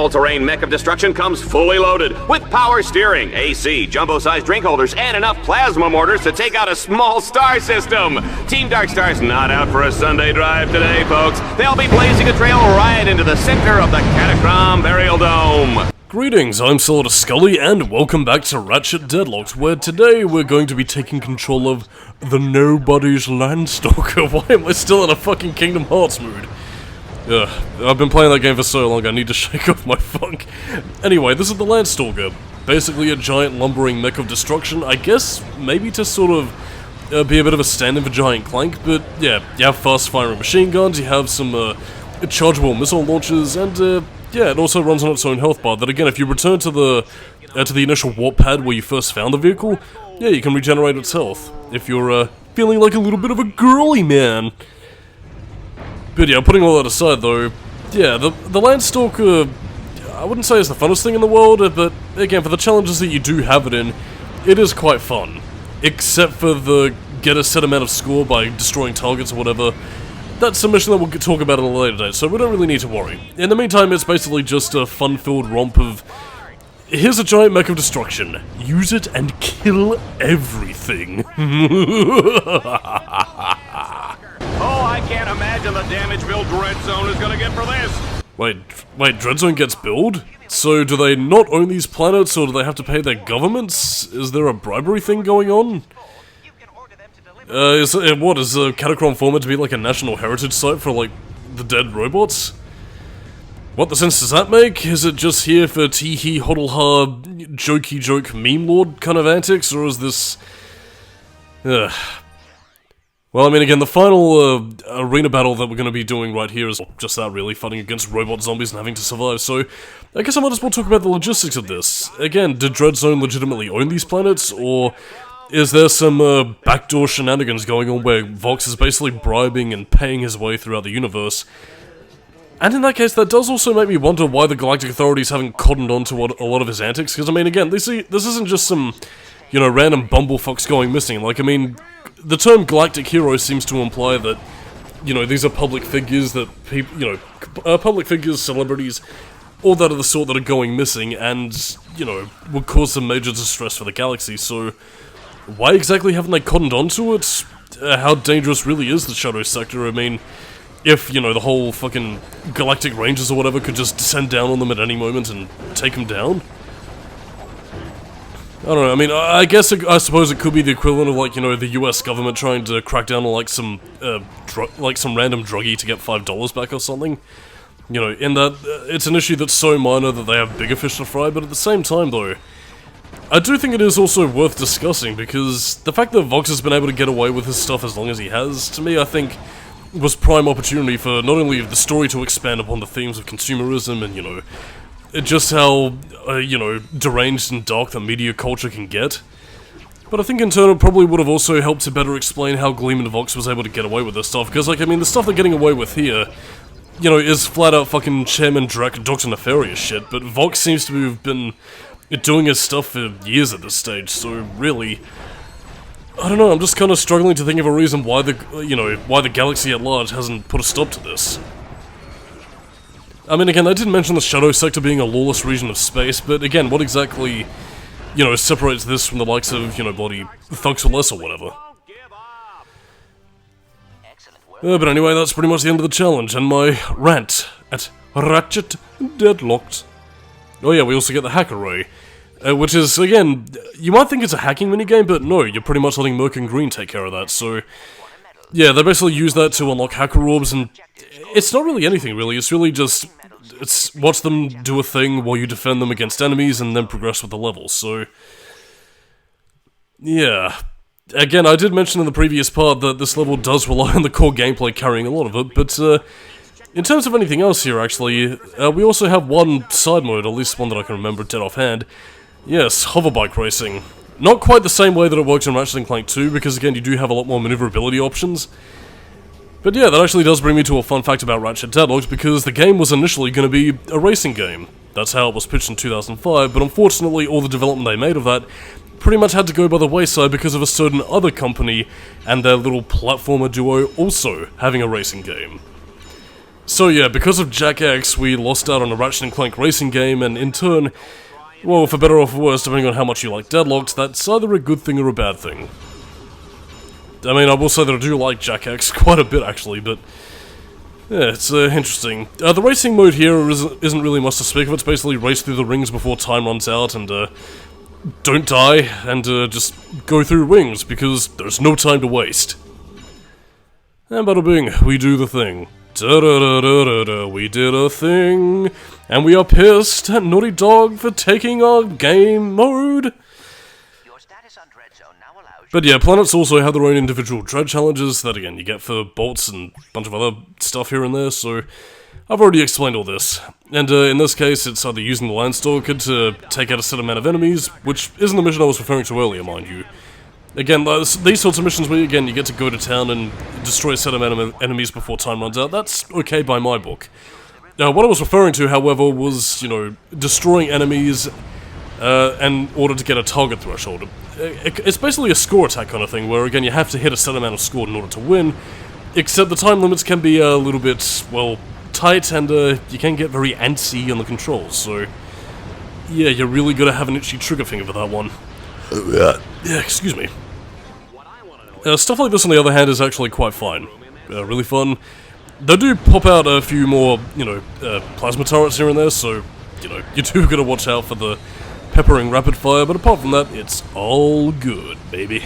all-terrain mech of destruction comes fully loaded with power steering, AC, jumbo-sized drink holders, and enough plasma mortars to take out a small star system. Team Darkstar's not out for a Sunday drive today, folks. They'll be blazing a trail right into the center of the Catacomb Burial Dome. Greetings, I'm Solidus-Skully, and welcome back to Ratchet Deadlocked, where today we're going to be taking control of the Nobody's Landstalker. Why am I still in a fucking Kingdom Hearts mood? I've been playing that game for so long, I need to shake off my funk. Anyway, this is the Landstalker. Basically a giant lumbering mech of destruction, I guess maybe to sort of be a bit of a stand-in for Giant Clank, but yeah, you have fast-firing machine guns, you have some chargeable missile launchers, and yeah, it also runs on its own health bar, that again, if you return to the initial warp pad where you first found the vehicle, yeah, you can regenerate its health, if you're feeling like a little bit of a girly man. But yeah, putting all that aside though, yeah, the Landstalker, I wouldn't say it's the funnest thing in the world, but again, for the challenges that you do have it in, it is quite fun. Except for the get a set amount of score by destroying targets or whatever. That's a mission that we'll talk about at a later date, so we don't really need to worry. In the meantime, it's basically just a fun-filled romp of... Here's a giant mech of destruction. Use it and kill everything. Oh, I can't imagine the damage Bill Dreadzone is gonna get for this! Wait, Dreadzone gets billed? So do they not own these planets, or do they have to pay their governments? Is there a bribery thing going on? Is the Catacomb format to be like a national heritage site for, like, the dead robots? What the sense does that make? Is it just here for tee-hee, hodl-ha, jokey-joke meme-lord kind of antics, or is this... Well, I mean, again, the final arena battle that we're going to be doing right here is just that, really, fighting against robot zombies and having to survive, so I guess I might as well talk about the logistics of this. Again, did Dreadzone legitimately own these planets, or... is there some backdoor shenanigans going on where Vox is basically bribing and paying his way throughout the universe? And in that case, that does also make me wonder why the Galactic authorities haven't cottoned on to a lot of his antics, because, I mean, again, this isn't just some, you know, random bumblefucks going missing. Like, I mean, the term Galactic Hero seems to imply that, you know, these are public figures that people, you know, public figures, celebrities, all that of the sort that are going missing, and, you know, would cause some major distress for the galaxy, so... why exactly haven't they cottoned onto it? How dangerous really is the Shadow Sector? I mean, if, you know, the whole fucking Galactic Rangers or whatever could just descend down on them at any moment and take them down? I don't know, I mean, I suppose it could be the equivalent of, like, you know, the US government trying to crack down on, like, some random druggie to get $5 back or something. You know, in that, it's an issue that's so minor that they have bigger fish to fry, but at the same time, though, I do think it is also worth discussing, because the fact that Vox has been able to get away with his stuff as long as he has, to me, I think, was prime opportunity for not only the story to expand upon the themes of consumerism and, you know, just how, you know, deranged and dark the media culture can get, but I think in turn it probably would have also helped to better explain how Gleam and Vox was able to get away with this stuff, because, like, I mean, the stuff they're getting away with here, you know, is flat-out fucking Chairman Drac Dr. Nefarious shit, but Vox seems to have been... doing his stuff for years at this stage, so really, I don't know, I'm just kind of struggling to think of a reason why why the galaxy at large hasn't put a stop to this. I mean, again, I did mention the Shadow Sector being a lawless region of space, but again, what exactly, you know, separates this from the likes of, you know, bloody Thugs for Less or whatever? But anyway, that's pretty much the end of the challenge, and my rant at Ratchet Deadlocked. Oh yeah, we also get the Hacker Ray, which is, again, you might think it's a hacking minigame, but no, you're pretty much letting Merc and Green take care of that, so... yeah, they basically use that to unlock Hacker Orbs, and it's not really anything, really, it's really just... it's watch them do a thing while you defend them against enemies, and then progress with the levels, so... yeah. Again, I did mention in the previous part that this level does rely on the core gameplay carrying a lot of it, but, in terms of anything else here, actually, we also have one side mode, at least one that I can remember dead offhand. Yes, hoverbike racing. Not quite the same way that it works in Ratchet & Clank 2, because again, you do have a lot more maneuverability options. But yeah, that actually does bring me to a fun fact about Ratchet Deadlocked, because the game was initially going to be a racing game. That's how it was pitched in 2005, but unfortunately all the development they made of that pretty much had to go by the wayside because of a certain other company and their little platformer duo also having a racing game. So yeah, because of Jack X, we lost out on a Ratchet & Clank racing game, and in turn, well, for better or for worse, depending on how much you like Deadlocked, that's either a good thing or a bad thing. I mean, I will say that I do like Jack X quite a bit, actually, but yeah, it's interesting. The racing mode here isn't really much to speak of. It's basically race through the rings before time runs out, and don't die, and just go through rings, because there's no time to waste. And bada bing, we do the thing. Da-da-da-da-da-da, we did a thing, and we are pissed at Naughty Dog for taking our game mode. Your status on Dreadzone now allows. But yeah, planets also have their own individual dread challenges that, again, you get for bolts and a bunch of other stuff here and there, so I've already explained all this. And in this case, it's either using the Landstalker to take out a set amount of enemies, which isn't the mission I was referring to earlier, mind you. Again, these sorts of missions where, again, you get to go to town and destroy a set amount of enemies before time runs out, that's okay by my book. What I was referring to, however, was, you know, destroying enemies in order to get a target threshold. It's basically a score attack kind of thing, where, again, you have to hit a set amount of score in order to win, except the time limits can be a little bit, well, tight, and you can get very antsy on the controls, so yeah, you really gotta have an itchy trigger finger for that one. Yeah, excuse me. Stuff like this, on the other hand, is actually quite fine. Really fun. They do pop out a few more, you know, plasma turrets here and there, so, you know, you do gotta watch out for the peppering rapid fire, but apart from that, it's all good, baby.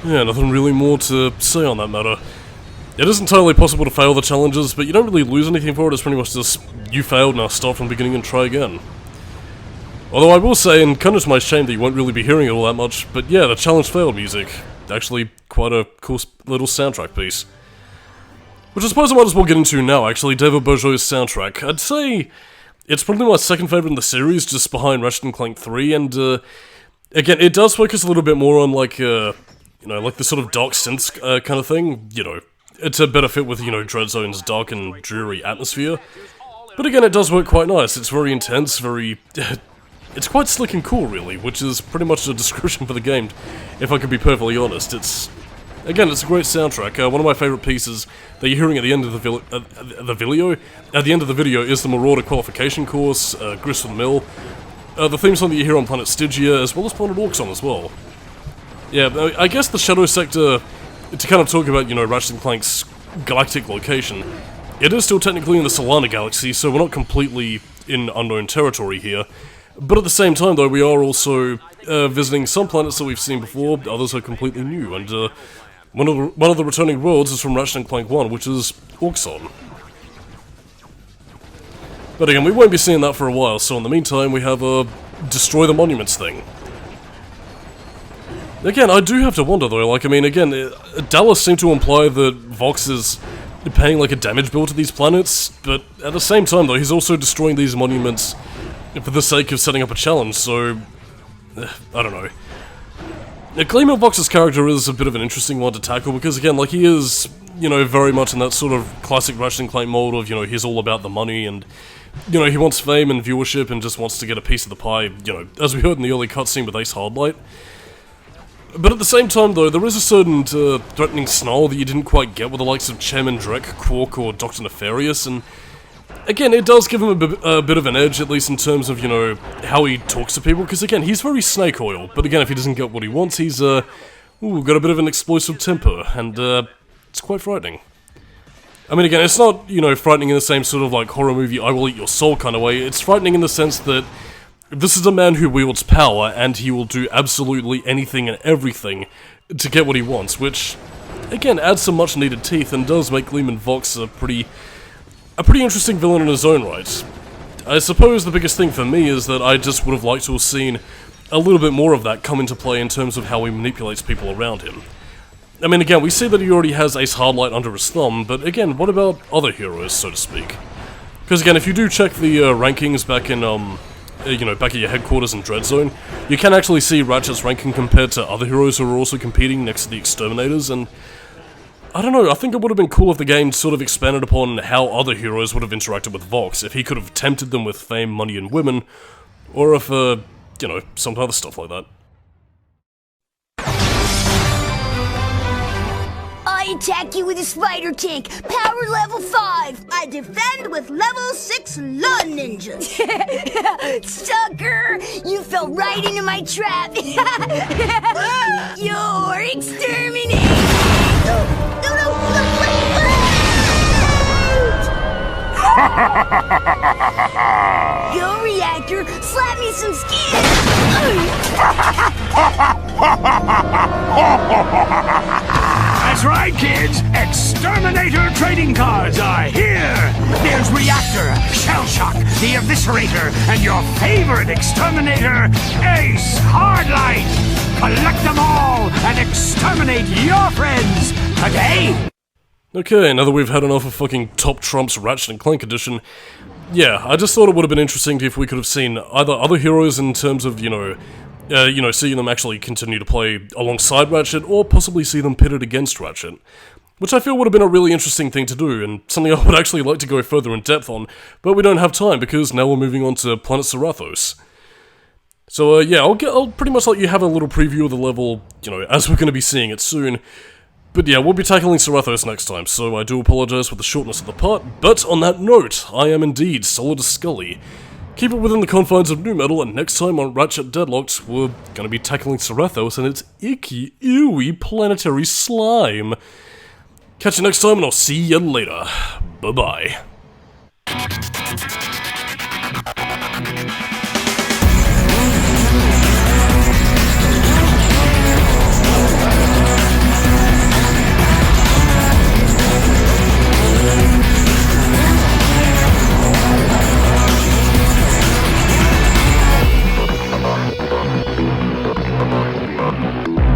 Yeah, nothing really more to say on that matter. It is entirely possible to fail the challenges, but you don't really lose anything for it. It's pretty much just, you failed, now start from the beginning and try again. Although I will say, and kind of to my shame, that you won't really be hearing it all that much, but yeah, the challenge failed music. Actually, quite a cool little soundtrack piece. Which I suppose I might as well get into now, actually, David Bourgeois' soundtrack. I'd say it's probably my second favourite in the series, just behind Ratchet & Clank 3, and again, it does focus a little bit more on, like, you know, like the sort of dark synth kind of thing. You know, it's a better fit with, you know, Dreadzone's dark and dreary atmosphere. But again, it does work quite nice. It's very intense, very... it's quite slick and cool, really, which is pretty much a description for the game, if I could be perfectly honest. It's... Again, it's a great soundtrack. One of my favourite pieces that you're hearing at the end of the video is the Marauder qualification course, Grist for the Mill, the theme song that you hear on Planet Stygia, as well as Planet Auxon as well. Yeah, I guess the Shadow Sector, to kind of talk about, you know, Ratchet & Clank's galactic location, it is still technically in the Solana Galaxy, so we're not completely in unknown territory here. But at the same time, though, we are also visiting some planets that we've seen before, others are completely new, and one of the returning worlds is from Ratchet & Clank 1, which is Auxon. But again, we won't be seeing that for a while, so in the meantime, we have a Destroy the Monuments thing. Again, I do have to wonder, though, like, I mean, again, Dallas seemed to imply that Vox is paying, like, a damage bill to these planets, but at the same time, though, he's also destroying these monuments for the sake of setting up a challenge, so... I don't know. Gleeman Vox's character is a bit of an interesting one to tackle, because again, like, he is, you know, very much in that sort of classic Ratchet & Clank mold of, you know, he's all about the money, and, you know, he wants fame and viewership and just wants to get a piece of the pie, you know, as we heard in the early cutscene with Ace Hardlight. But at the same time, though, there is a certain threatening snarl that you didn't quite get with the likes of Chairman Drek, Quark, or Dr. Nefarious, and again, it does give him a bit of an edge, at least in terms of, you know, how he talks to people, because again, he's very snake oil, but again, if he doesn't get what he wants, he's, got a bit of an explosive temper, and, it's quite frightening. I mean, again, it's not, you know, frightening in the same sort of, like, horror movie, I will eat your soul kind of way, it's frightening in the sense that this is a man who wields power, and he will do absolutely anything and everything to get what he wants, which, again, adds some much-needed teeth, and does make Gleeman Vox a pretty interesting villain in his own right. I suppose the biggest thing for me is that I just would have liked to have seen a little bit more of that come into play in terms of how he manipulates people around him. I mean, again, we see that he already has Ace Hardlight under his thumb, but again, what about other heroes, so to speak? Because again, if you do check the rankings back in, you know, back at your headquarters in Dreadzone, you can actually see Ratchet's ranking compared to other heroes who are also competing next to the Exterminators, and I don't know, I think it would have been cool if the game sort of expanded upon how other heroes would have interacted with Vox, if he could have tempted them with fame, money, and women, or if, you know, some other stuff like that. I I attack you with a spider tank, power level 5. I defend with level 6 lawn ninjas. Sucker! You fell right into my trap. You're exterminated. Go, Reactor! Slap me some skin! That's right, kids! Exterminator trading cards are here! There's Reactor, Shellshock, the Eviscerator, and your favorite Exterminator, Ace Hardlight! Collect them all and exterminate your friends today! Okay, now that we've had enough of fucking Top Trump's Ratchet and Clank edition, yeah, I just thought it would have been interesting if we could have seen either other heroes in terms of, seeing them actually continue to play alongside Ratchet, or possibly see them pitted against Ratchet. Which I feel would have been a really interesting thing to do, and something I would actually like to go further in depth on, but we don't have time because now we're moving on to Planet Sarathos. So yeah, I'll pretty much let you have a little preview of the level, as we're going to be seeing it soon. But yeah, we'll be tackling Sarathos next time, so I do apologise for the shortness of the part, but on that note, I am indeed Solidus-Skully. Keep it within the confines of New Metal, and next time on Ratchet Deadlocked, we're gonna be tackling Sarathos and its icky, ooey planetary slime. Catch you next time, and I'll see you later. Bye-bye.